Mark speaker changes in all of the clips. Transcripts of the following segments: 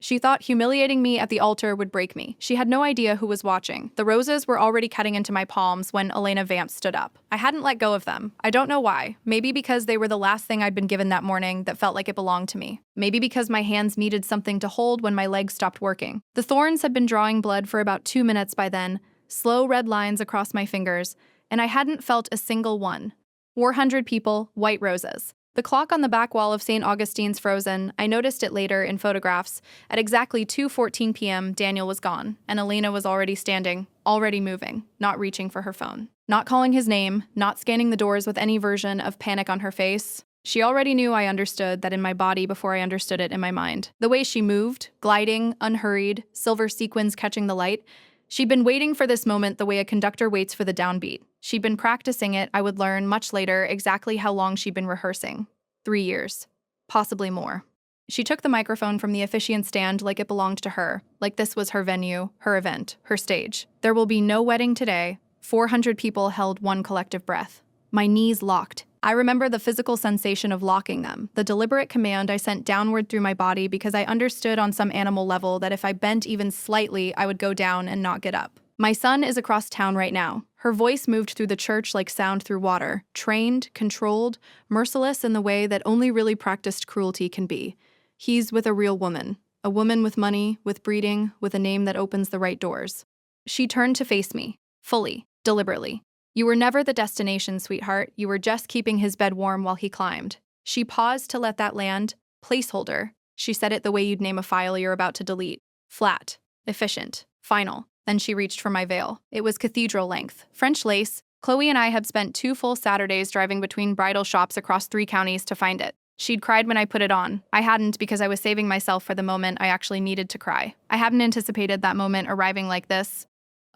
Speaker 1: She thought humiliating me at the altar would break me. She had no idea who was watching. The roses were already cutting into my palms when Elena Vance stood up. I hadn't let go of them. I don't know why. Maybe because they were the last thing I'd been given that morning that felt like it belonged to me. Maybe because my hands needed something to hold when my legs stopped working. The thorns had been drawing blood for about 2 minutes by then, slow red lines across my fingers, and I hadn't felt a single one. 400 people, white roses. The clock on the back wall of St. Augustine's frozen. I noticed it later in photographs. At exactly 2:14 p.m., Daniel was gone, and Elena was already standing, already moving, not reaching for her phone. Not calling his name, not scanning the doors with any version of panic on her face. She already knew I understood that in my body before I understood it in my mind. The way she moved, gliding, unhurried, silver sequins catching the light. She'd been waiting for this moment the way a conductor waits for the downbeat. She'd been practicing it, I would learn much later exactly how long she'd been rehearsing. 3 years. Possibly more. She took the microphone from the officiant stand like it belonged to her, like this was her venue, her event, her stage. There will be no wedding today. 400 people held one collective breath. My knees locked. I remember the physical sensation of locking them, the deliberate command I sent downward through my body because I understood on some animal level that if I bent even slightly, I would go down and not get up. My son is across town right now. Her voice moved through the church like sound through water, trained, controlled, merciless in the way that only really practiced cruelty can be. He's with a real woman, a woman with money, with breeding, with a name that opens the right doors. She turned to face me, fully, deliberately. You were never the destination, sweetheart. You were just keeping his bed warm while he climbed. She paused to let that land. Placeholder. She said it the way you'd name a file you're about to delete. Flat. Efficient. Final. Then she reached for my veil. It was cathedral length. French lace. Chloe and I had spent 2 full Saturdays driving between bridal shops across 3 counties to find it. She'd cried when I put it on. I hadn't because I was saving myself for the moment I actually needed to cry. I hadn't anticipated that moment arriving like this.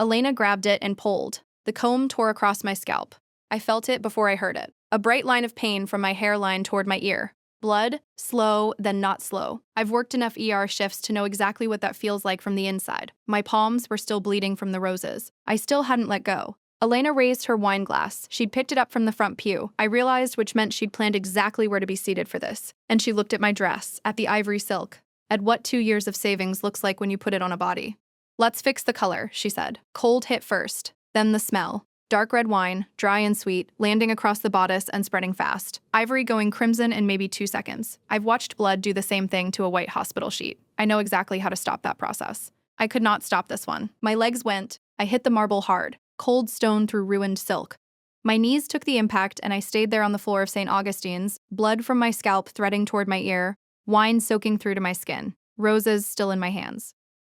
Speaker 1: Elena grabbed it and pulled. The comb tore across my scalp. I felt it before I heard it. A bright line of pain from my hairline toward my ear. Blood, slow, then not slow. I've worked enough ER shifts to know exactly what that feels like from the inside. My palms were still bleeding from the roses. I still hadn't let go. Elena raised her wine glass. She'd picked it up from the front pew. I realized which meant she'd planned exactly where to be seated for this. And she looked at my dress, at the ivory silk, at what 2 years of savings looks like when you put it on a body. Let's fix the color, she said. Cold hit first. Then the smell. Dark red wine, dry and sweet, landing across the bodice and spreading fast. Ivory going crimson in maybe 2 seconds. I've watched blood do the same thing to a white hospital sheet. I know exactly how to stop that process. I could not stop this one. My legs went. I hit the marble hard. Cold stone through ruined silk. My knees took the impact and I stayed there on the floor of St. Augustine's, blood from my scalp threading toward my ear, wine soaking through to my skin, roses still in my hands.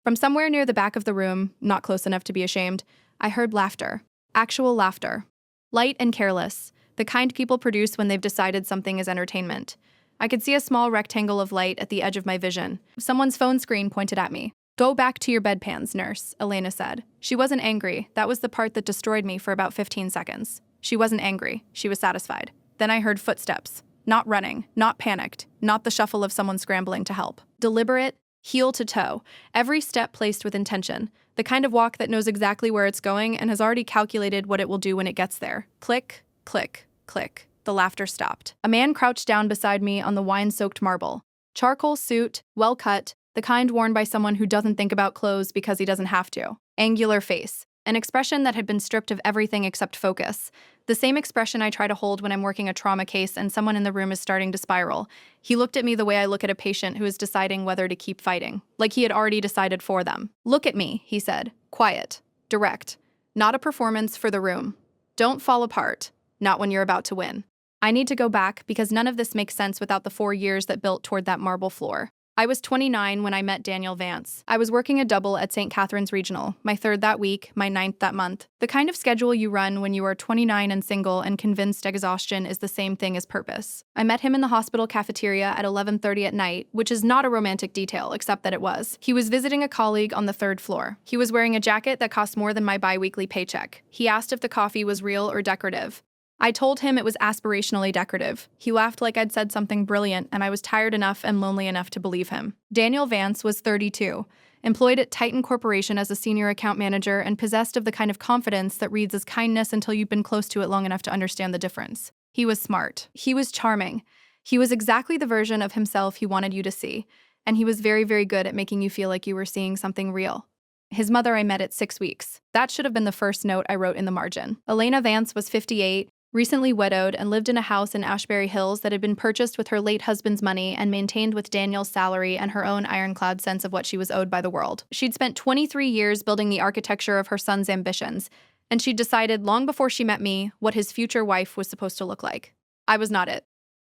Speaker 1: From somewhere near the back of the room, not close enough to be ashamed, I heard laughter. Actual laughter. Light and careless, the kind people produce when they've decided something is entertainment. I could see a small rectangle of light at the edge of my vision. Someone's phone screen pointed at me. Go back to your bedpans, nurse, Elena said. She wasn't angry. That was the part that destroyed me for about 15 seconds. She wasn't angry. She was satisfied. Then I heard footsteps. Not running, not panicked, not the shuffle of someone scrambling to help. Deliberate, heel to toe, every step placed with intention. The kind of walk that knows exactly where it's going and has already calculated what it will do when it gets there. Click, click, click. The laughter stopped. A man crouched down beside me on the wine-soaked marble. Charcoal suit, well cut, the kind worn by someone who doesn't think about clothes because he doesn't have to. Angular face. An expression that had been stripped of everything except focus. The same expression I try to hold when I'm working a trauma case and someone in the room is starting to spiral. He looked at me the way I look at a patient who is deciding whether to keep fighting, like he had already decided for them. Look at me, he said. Quiet. Direct. Not a performance for the room. Don't fall apart. Not when you're about to win. I need to go back because none of this makes sense without the 4 years that built toward that marble floor. I was 29 when I met Daniel Vance. I was working a double at St. Catherine's Regional, my 3rd that week, my 9th that month. The kind of schedule you run when you are 29 and single and convinced exhaustion is the same thing as purpose. I met him in the hospital cafeteria at 11:30 at night, which is not a romantic detail, except that it was. He was visiting a colleague on the 3rd floor. He was wearing a jacket that cost more than my bi-weekly paycheck. He asked if the coffee was real or decorative. I told him it was aspirationally decorative. He laughed like I'd said something brilliant, and I was tired enough and lonely enough to believe him. Daniel Vance was 32, employed at Titan Corporation as a senior account manager and possessed of the kind of confidence that reads as kindness until you've been close to it long enough to understand the difference. He was smart. He was charming. He was exactly the version of himself he wanted you to see. And he was very, very good at making you feel like you were seeing something real. His mother I met at 6 weeks. That should have been the first note I wrote in the margin. Elena Vance was 58, recently widowed, and lived in a house in Ashbury Hills that had been purchased with her late husband's money and maintained with Daniel's salary and her own ironclad sense of what she was owed by the world. She'd spent 23 years building the architecture of her son's ambitions, and she'd decided long before she met me what his future wife was supposed to look like. I was not it.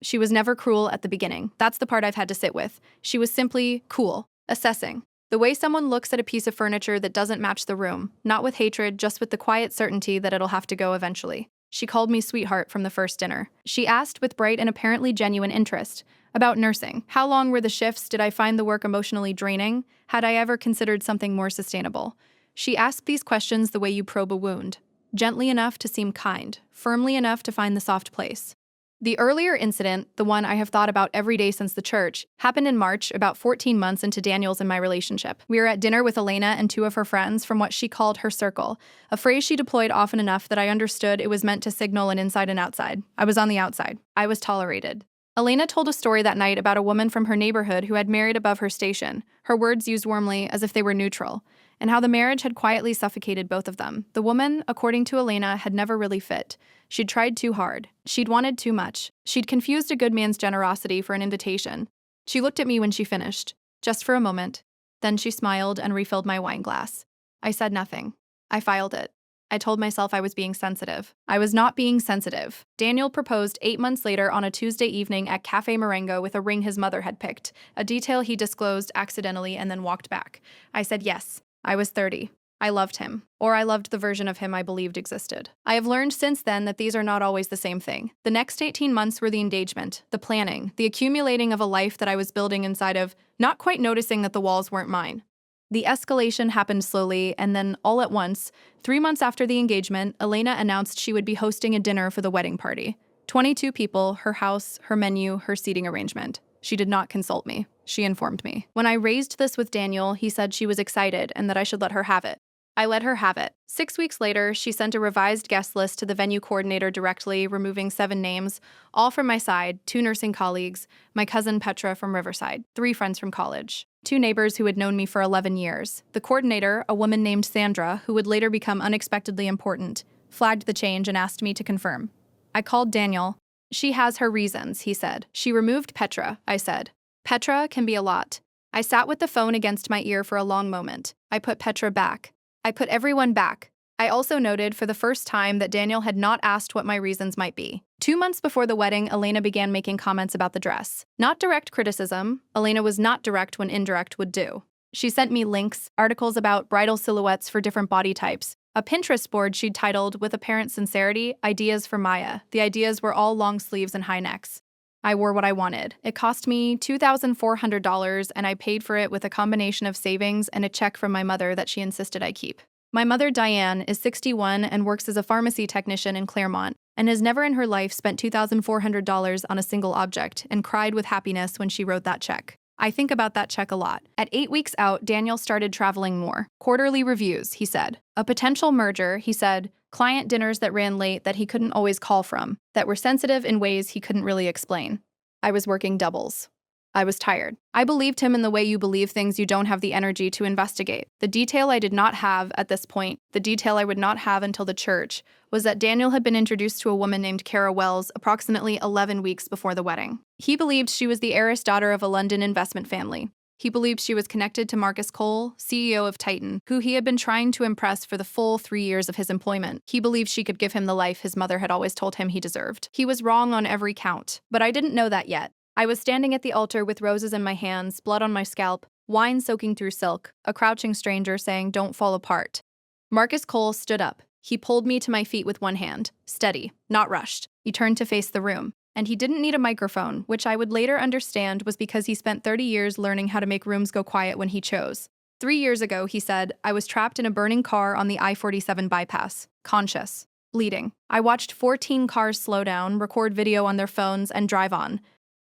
Speaker 1: She was never cruel at the beginning. That's the part I've had to sit with. She was simply cool, assessing. The way someone looks at a piece of furniture that doesn't match the room, not with hatred, just with the quiet certainty that it'll have to go eventually. She called me sweetheart from the first dinner. She asked with bright and apparently genuine interest about nursing. How long were the shifts? Did I find the work emotionally draining? Had I ever considered something more sustainable? She asked these questions the way you probe a wound, gently enough to seem kind, firmly enough to find the soft place. The earlier incident, the one I have thought about every day since the church, happened in March, about 14 months into Daniel's and my relationship. We were at dinner with Elena and 2 of her friends from what she called her circle, a phrase she deployed often enough that I understood it was meant to signal an inside and outside. I was on the outside. I was tolerated. Elena told a story that night about a woman from her neighborhood who had married above her station, her words used warmly as if they were neutral, and how the marriage had quietly suffocated both of them. The woman, according to Elena, had never really fit. She'd tried too hard. She'd wanted too much. She'd confused a good man's generosity for an invitation. She looked at me when she finished, just for a moment. Then she smiled and refilled my wine glass. I said nothing. I filed it. I told myself I was being sensitive. I was not being sensitive. Daniel proposed 8 months later on a Tuesday evening at Cafe Marengo with a ring his mother had picked, a detail he disclosed accidentally and then walked back. I said yes. I was 30. I loved him, or I loved the version of him I believed existed. I have learned since then that these are not always the same thing. The next 18 months were the engagement, the planning, the accumulating of a life that I was building inside of, not quite noticing that the walls weren't mine. The escalation happened slowly, and then, all at once, 3 months after the engagement, Elena announced she would be hosting a dinner for the wedding party. 22 people, her house, her menu, her seating arrangement. She did not consult me. She informed me. When I raised this with Daniel, he said she was excited and that I should let her have it. I let her have it. 6 weeks later, she sent a revised guest list to the venue coordinator directly, removing 7 names, all from my side, 2 nursing colleagues, my cousin Petra from Riverside, 3 friends from college, 2 neighbors who had known me for 11 years. The coordinator, a woman named Sandra, who would later become unexpectedly important, flagged the change and asked me to confirm. I called Daniel. She has her reasons, he said. She removed Petra, I said. Petra can be a lot. I sat with the phone against my ear for a long moment. I put Petra back. I put everyone back. I also noted for the first time that Daniel had not asked what my reasons might be. 2 months before the wedding, Elena began making comments about the dress. Not direct criticism. Elena was not direct when indirect would do. She sent me links, articles about bridal silhouettes for different body types, a Pinterest board she'd titled, with apparent sincerity, Ideas for Maya. The ideas were all long sleeves and high necks. I wore what I wanted. It cost me $2,400, and I paid for it with a combination of savings and a check from my mother that she insisted I keep. My mother, Diane, is 61 and works as a pharmacy technician in Claremont, and has never in her life spent $2,400 on a single object, and cried with happiness when she wrote that check. I think about that check a lot. At 8 weeks out, Daniel started traveling more. Quarterly reviews, he said. A potential merger, he said. Client dinners that ran late that he couldn't always call from, that were sensitive in ways he couldn't really explain. I was working doubles. I was tired. I believed him in the way you believe things you don't have the energy to investigate. The detail I did not have at this point, the detail I would not have until the church, was that Daniel had been introduced to a woman named Kara Wells approximately 11 weeks before the wedding. He believed she was the heiress daughter of a London investment family. He believed she was connected to Marcus Cole, CEO of Titan, who he had been trying to impress for the full 3 years of his employment. He believed she could give him the life his mother had always told him he deserved. He was wrong on every count, but I didn't know that yet. I was standing at the altar with roses in my hands, blood on my scalp, wine soaking through silk, a crouching stranger saying, "Don't fall apart." Marcus Cole stood up. He pulled me to my feet with one hand, steady, not rushed. He turned to face the room. And he didn't need a microphone, which I would later understand was because he spent 30 years learning how to make rooms go quiet when he chose. 3 years ago, he said, I was trapped in a burning car on the I-47 bypass, conscious, bleeding. I watched 14 cars slow down, record video on their phones, and drive on.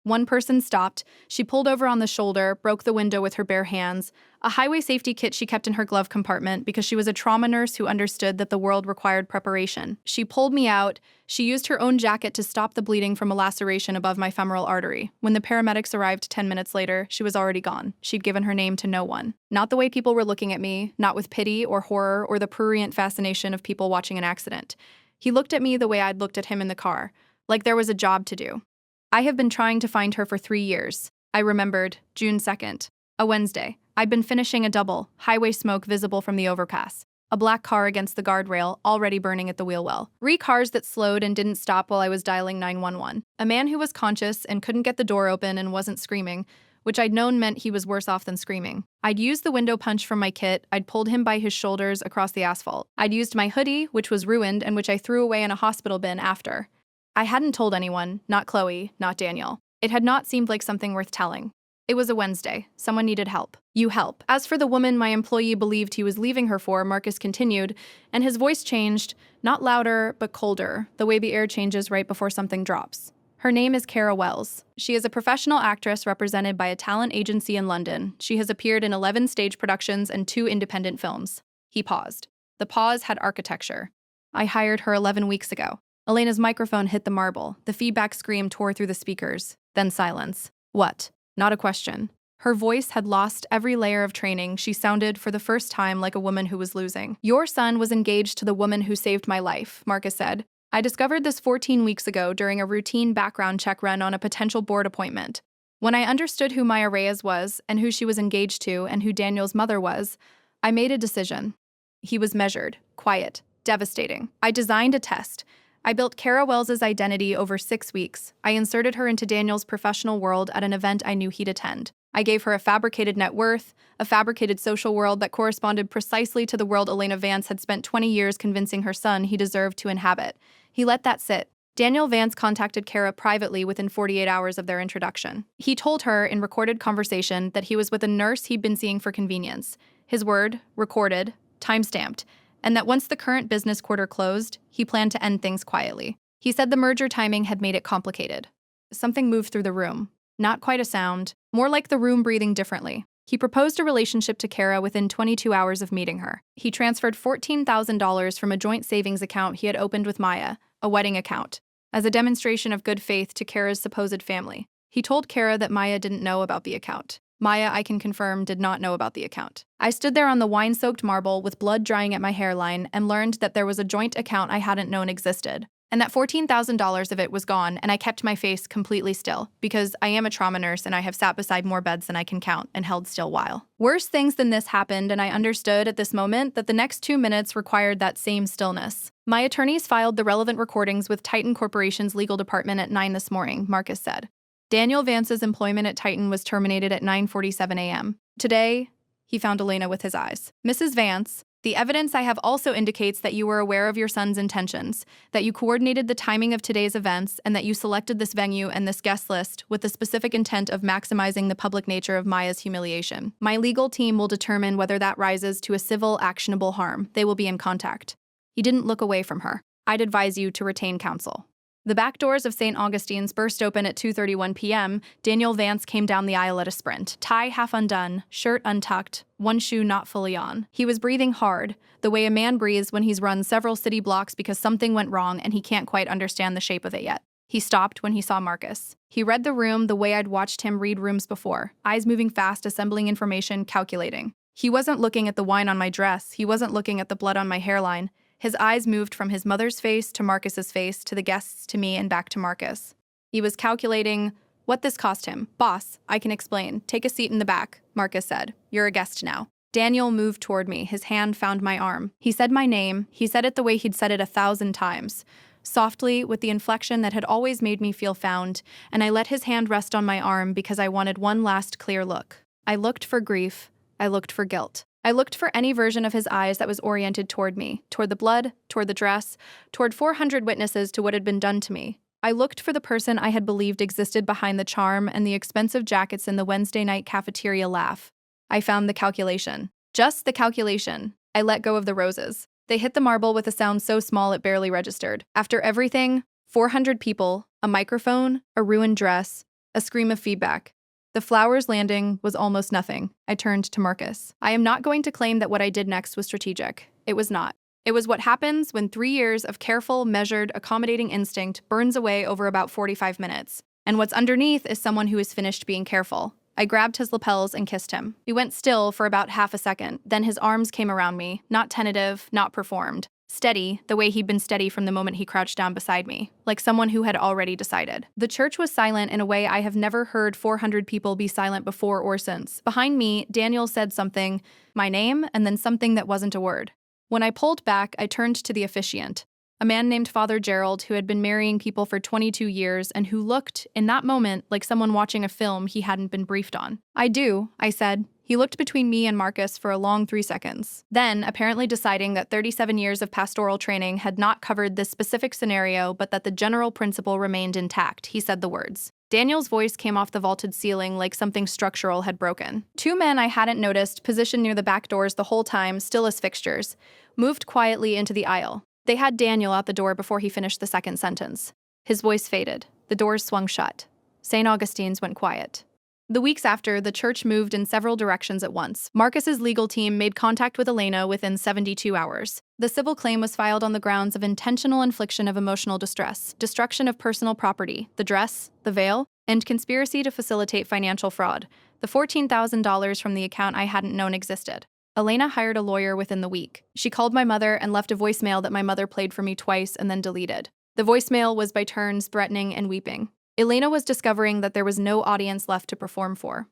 Speaker 1: One person stopped. She pulled over on the shoulder, broke the window with her bare hands, a highway safety kit she kept in her glove compartment because she was a trauma nurse who understood that the world required preparation. She pulled me out. She used her own jacket to stop the bleeding from a laceration above my femoral artery. When the paramedics arrived 10 minutes later, she was already gone. She'd given her name to no one. Not the way people were looking at me, not with pity or horror or the prurient fascination of people watching an accident. He looked at me the way I'd looked at him in the car, like there was a job to do. I have been trying to find her for 3 years. I remembered, June 2nd, a Wednesday. I'd been finishing a double, highway smoke visible from the overpass. A black car against the guardrail, already burning at the wheel well. 3 cars that slowed and didn't stop while I was dialing 911. A man who was conscious and couldn't get the door open and wasn't screaming, which I'd known meant he was worse off than screaming. I'd used the window punch from my kit. I'd pulled him by his shoulders across the asphalt. I'd used my hoodie, which was ruined and which I threw away in a hospital bin after. I hadn't told anyone, not Chloe, not Daniel. It had not seemed like something worth telling. It was a Wednesday. Someone needed help. You help. As for the woman my employee believed he was leaving her for, Marcus continued, and his voice changed, not louder, but colder, the way the air changes right before something drops. Her name is Kara Wells. She is a professional actress represented by a talent agency in London. She has appeared in 11 stage productions and 2 independent films. He paused. The pause had architecture. I hired her 11 weeks ago. Elena's microphone hit the marble. The feedback scream tore through the speakers. Then silence. What? Not a question. Her voice had lost every layer of training. She sounded, for the first time, like a woman who was losing. Your son was engaged to the woman who saved my life, Marcus said. I discovered this 14 weeks ago during a routine background check run on a potential board appointment. When I understood who Maya Reyes was, and who she was engaged to, and who Daniel's mother was, I made a decision. He was measured, quiet, devastating. I designed a test. I built Kara Wells's identity over 6 weeks. I inserted her into Daniel's professional world at an event I knew he'd attend. I gave her a fabricated net worth, a fabricated social world that corresponded precisely to the world Elena Vance had spent 20 years convincing her son he deserved to inhabit. He let that sit. Daniel Vance contacted Kara privately within 48 hours of their introduction. He told her in recorded conversation that he was with a nurse he'd been seeing for convenience. His word, recorded, time-stamped, and that once the current business quarter closed, he planned to end things quietly. He said the merger timing had made it complicated. Something moved through the room. Not quite a sound, more like the room breathing differently. He proposed a relationship to Kara within 22 hours of meeting her. He transferred $14,000 from a joint savings account he had opened with Maya, a wedding account, as a demonstration of good faith to Kara's supposed family. He told Kara that Maya didn't know about the account. Maya, I can confirm, did not know about the account. I stood there on the wine-soaked marble with blood drying at my hairline and learned that there was a joint account I hadn't known existed, and that $14,000 of it was gone, and I kept my face completely still, because I am a trauma nurse and I have sat beside more beds than I can count and held still while. Worse things than this happened, and I understood at this moment that the next 2 minutes required that same stillness. My attorneys filed the relevant recordings with Titan Corporation's legal department at 9 this morning, Marcus said. Daniel Vance's employment at Titan was terminated at 9:47 a.m. Today, he found Elena with his eyes. Mrs. Vance, the evidence I have also indicates that you were aware of your son's intentions, that you coordinated the timing of today's events, and that you selected this venue and this guest list with the specific intent of maximizing the public nature of Maya's humiliation. My legal team will determine whether that rises to a civil, actionable harm. They will be in contact. He didn't look away from her. I'd advise you to retain counsel. The back doors of St. Augustine's burst open at 2:31 p.m. Daniel Vance came down the aisle at a sprint, tie half undone, shirt untucked, one shoe not fully on. He was breathing hard, the way a man breathes when he's run several city blocks because something went wrong and he can't quite understand the shape of it yet. He stopped when he saw Marcus. He read the room the way I'd watched him read rooms before, eyes moving fast, assembling information, calculating. He wasn't looking at the wine on my dress. He wasn't looking at the blood on my hairline. His eyes moved from his mother's face to Marcus's face to the guests to me and back to Marcus. He was calculating what this cost him. Boss, I can explain. Take a seat in the back, Marcus said. You're a guest now. Daniel moved toward me. His hand found my arm. He said my name. He said it the way he'd said it 1,000 times. Softly, with the inflection that had always made me feel found, and I let his hand rest on my arm because I wanted one last clear look. I looked for grief. I looked for guilt. I looked for any version of his eyes that was oriented toward me, toward the blood, toward the dress, toward 400 witnesses to what had been done to me. I looked for the person I had believed existed behind the charm and the expensive jackets in the Wednesday night cafeteria laugh. I found the calculation. Just the calculation. I let go of the roses. They hit the marble with a sound so small it barely registered. After everything, 400 people, a microphone, a ruined dress, A scream of feedback. The flowers landing was almost nothing. I turned to Marcus. I am not going to claim that what I did next was strategic. It was not. It was what happens when 3 years of careful, measured, accommodating instinct burns away over about 45 minutes. And what's underneath is someone who is finished being careful. I grabbed his lapels and kissed him. He went still for about half a second, then his arms came around me, not tentative, not performed. Steady, the way he'd been steady from the moment he crouched down beside me, like someone who had already decided. The church was silent in a way I have never heard 400 people be silent before or since. Behind me, Daniel said something, my name, and then something that wasn't a word. When I pulled back, I turned to the officiant, a man named Father Gerald who had been marrying people for 22 years and who looked, in that moment, like someone watching a film he hadn't been briefed on. I do, I said. He looked between me and Marcus for a long 3 seconds. Then, apparently deciding that 37 years of pastoral training had not covered this specific scenario, but that the general principle remained intact, he said the words. Daniel's voice came off the vaulted ceiling like something structural had broken. 2 men I hadn't noticed, positioned near the back doors the whole time, still as fixtures, moved quietly into the aisle. They had Daniel out the door before he finished the second sentence. His voice faded. The doors swung shut. St. Augustine's went quiet. The weeks after, the church moved in several directions at once. Marcus's legal team made contact with Elena within 72 hours. The civil claim was filed on the grounds of intentional infliction of emotional distress, destruction of personal property, the dress, the veil, and conspiracy to facilitate financial fraud. The $14,000 from the account I hadn't known existed. Elena hired a lawyer within the week. She called my mother and left a voicemail that my mother played for me twice and then deleted. The voicemail was by turns threatening and weeping. Elena was discovering that there was no audience left to perform for.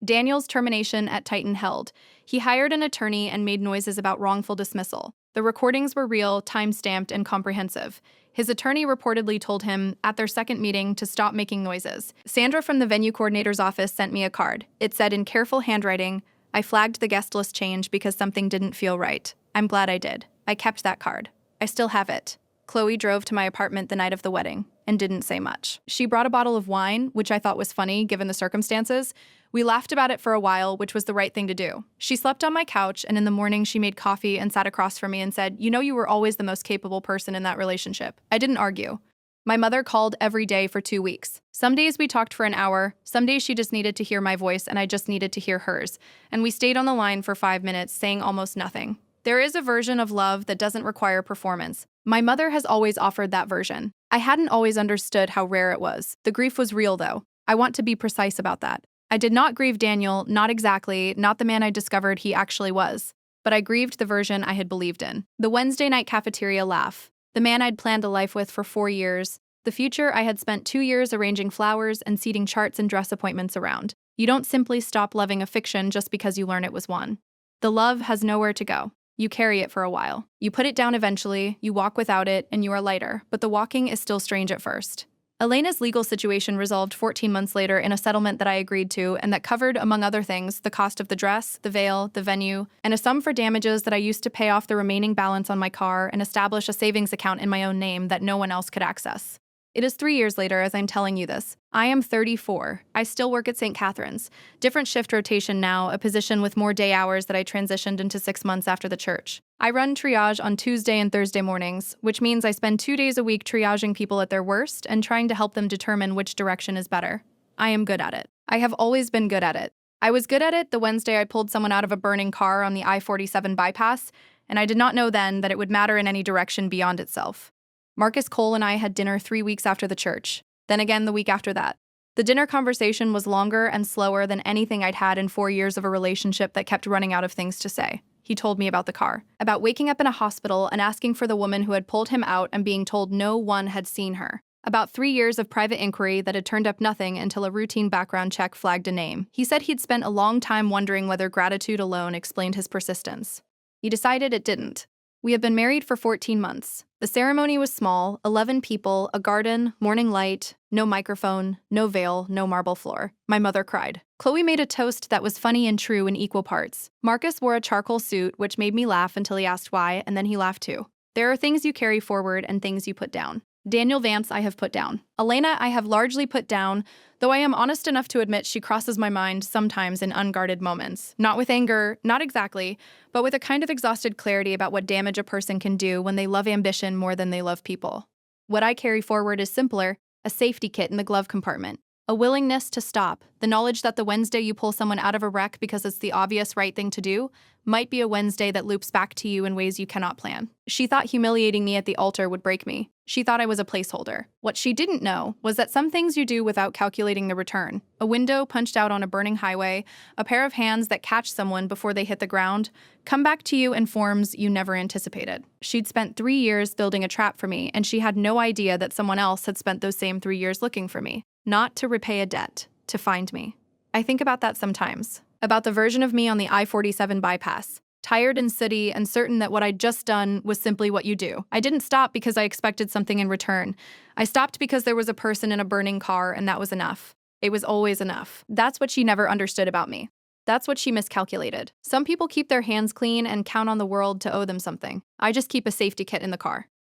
Speaker 1: Daniel's termination at Titan held. He hired an attorney and made noises about wrongful dismissal. The recordings were real, time-stamped, and comprehensive. His attorney reportedly told him, at their second meeting, to stop making noises. Sandra from the venue coordinator's office sent me a card. It said in careful handwriting, I flagged the guest list change because something didn't feel right. I'm glad I did. I kept that card. I still have it. Chloe drove to my apartment the night of the wedding and didn't say much. She brought a bottle of wine, which I thought was funny given the circumstances. We laughed about it for a while, which was the right thing to do. She slept on my couch, and in the morning she made coffee and sat across from me and said, you know you were always the most capable person in that relationship. I didn't argue. My mother called every day for 2 weeks. Some days we talked for an hour, some days she just needed to hear my voice and I just needed to hear hers. And we stayed on the line for 5 minutes, saying almost nothing. There is a version of love that doesn't require performance. My mother has always offered that version. I hadn't always understood how rare it was. The grief was real, though. I want to be precise about that. I did not grieve Daniel, not exactly, not the man I discovered he actually was. But I grieved the version I had believed in. The Wednesday night cafeteria laugh. The man I'd planned a life with for 4 years. The future I had spent 2 years arranging flowers and seating charts and dress appointments around. You don't simply stop loving a fiction just because you learn it was one. The love has nowhere to go. You carry it for a while. You put it down eventually, you walk without it, and you are lighter, but the walking is still strange at first. Elena's legal situation resolved 14 months later in a settlement that I agreed to and that covered, among other things, the cost of the dress, the veil, the venue, and a sum for damages that I used to pay off the remaining balance on my car and establish a savings account in my own name that no one else could access. It is 3 years later as I'm telling you this. I am 34. I still work at St. Catherine's. Different shift rotation now, a position with more day hours that I transitioned into 6 months after the church. I run triage on Tuesday and Thursday mornings, which means I spend 2 days a week triaging people at their worst and trying to help them determine which direction is better. I am good at it. I have always been good at it. I was good at it the Wednesday I pulled someone out of a burning car on the I-47 bypass, and I did not know then that it would matter in any direction beyond itself. Marcus Cole and I had dinner 3 weeks after the church, then again the week after that. The dinner conversation was longer and slower than anything I'd had in 4 years of a relationship that kept running out of things to say. He told me about the car, about waking up in a hospital and asking for the woman who had pulled him out and being told no one had seen her. About 3 years of private inquiry that had turned up nothing until a routine background check flagged a name. He said he'd spent a long time wondering whether gratitude alone explained his persistence. He decided it didn't. We had been married for 14 months. The ceremony was small, 11 people, a garden, morning light, no microphone, no veil, no marble floor. My mother cried. Chloe made a toast that was funny and true in equal parts. Marcus wore a charcoal suit, which made me laugh until he asked why, and then he laughed too. There are things you carry forward and things you put down. Daniel Vance I have put down. Elena I have largely put down, though I am honest enough to admit she crosses my mind sometimes in unguarded moments. Not with anger, not exactly, but with a kind of exhausted clarity about what damage a person can do when they love ambition more than they love people. What I carry forward is simpler, a safety kit in the glove compartment. A willingness to stop. The knowledge that the Wednesday you pull someone out of a wreck because it's the obvious right thing to do might be a Wednesday that loops back to you in ways you cannot plan. She thought humiliating me at the altar would break me. She thought I was a placeholder. What she didn't know was that some things you do without calculating the return. A window punched out on a burning highway, a pair of hands that catch someone before they hit the ground, come back to you in forms you never anticipated. She'd spent 3 years building a trap for me, and she had no idea that someone else had spent those same 3 years looking for me. Not to repay a debt, to find me. I think about that sometimes. About the version of me on the I-47 bypass. Tired and sooty and certain that what I'd just done was simply what you do. I didn't stop because I expected something in return. I stopped because there was a person in a burning car and that was enough. It was always enough. That's what she never understood about me. That's what she miscalculated. Some people keep their hands clean and count on the world to owe them something. I just keep a safety kit in the car.